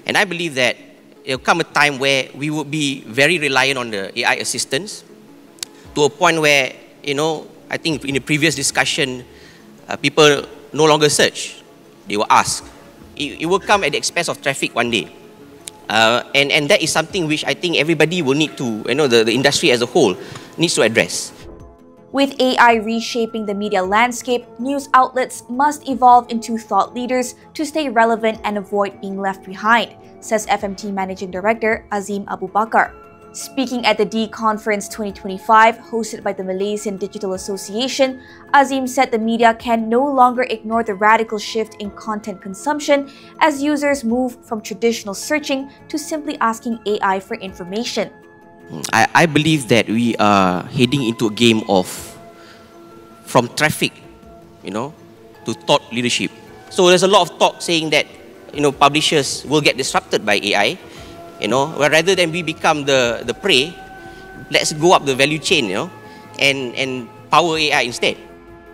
And I believe that there will come a time where we would be very reliant on the AI assistance to a point where, I think in the previous discussion, people no longer search, they will ask. It will come at the expense of traffic one day. And that is something which I think everybody will need to, the industry as a whole needs to address. With AI reshaping the media landscape, news outlets must evolve into thought leaders to stay relevant and avoid being left behind, says FMT Managing Director Azim Abu Bakar. Speaking at the D Conference 2025, hosted by the Malaysian Digital Association, Azim said the media can no longer ignore the radical shift in content consumption as users move from traditional searching to simply asking AI for information. I believe that we are heading into a game of from traffic, to thought leadership. So there's a lot of talk saying that, publishers will get disrupted by AI, where rather than we become the prey, let's go up the value chain, and power AI instead.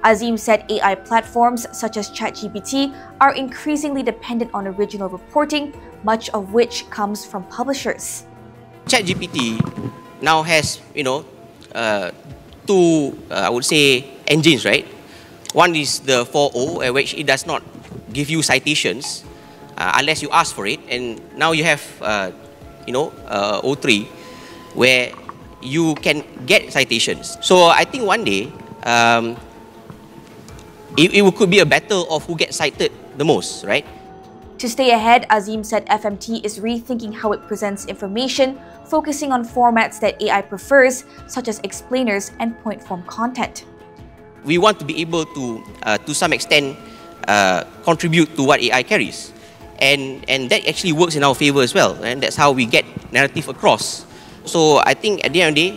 Azim said AI platforms such as ChatGPT are increasingly dependent on original reporting, much of which comes from publishers. ChatGPT now has, two, I would say, engines, right? One is the 4.0, which it does not give you citations unless you ask for it. And now you have, O3, where you can get citations. So I think one day, it could be a battle of who gets cited the most, right? To stay ahead, Azim said FMT is rethinking how it presents information, focusing on formats that AI prefers, such as explainers and point-form content. We want to be able to some extent, contribute to what AI carries. And that actually works in our favor as well. And that's how we get narrative across. So I think at the end of the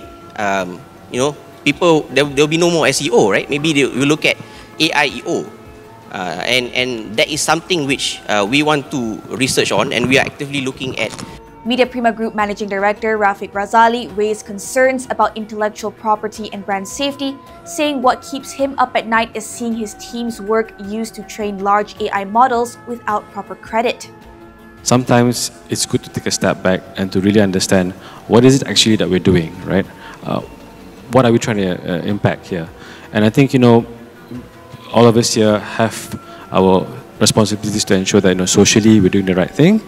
day, people, there'll be no more SEO, right? Maybe we look at AIEO. And that is something which we want to research on, and we are actively looking at. Media Prima Group Managing Director Rafiq Razali raised concerns about intellectual property and brand safety, saying what keeps him up at night is seeing his team's work used to train large AI models without proper credit. Sometimes it's good to take a step back and to really understand what is it actually that we're doing, right? What are we trying to impact here? And I think, all of us here have our responsibilities to ensure that socially we're doing the right thing.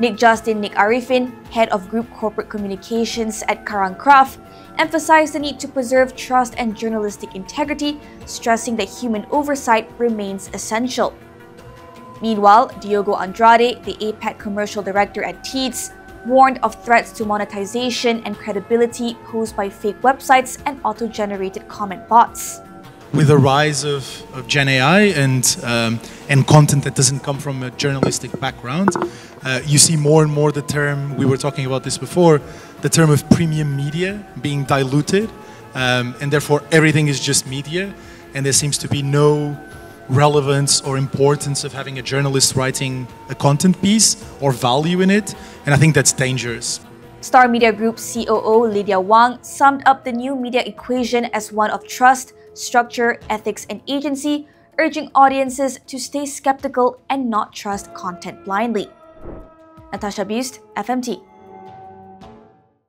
Nick Arifin, head of Group Corporate Communications at Karangkraf, emphasized the need to preserve trust and journalistic integrity, stressing that human oversight remains essential. Meanwhile, Diogo Andrade, the APAC Commercial Director at TEEDS, warned of threats to monetization and credibility posed by fake websites and auto-generated comment bots. With the rise of Gen AI and content that doesn't come from a journalistic background, you see more and more the term, we were talking about this before, the term of premium media being diluted, and therefore everything is just media, and there seems to be no relevance or importance of having a journalist writing a content piece or value in it, and I think that's dangerous. Star Media Group COO Lydia Wong summed up the new media equation as one of trust, structure, ethics, and agency, urging audiences to stay skeptical and not trust content blindly. Natasha Bust, FMT.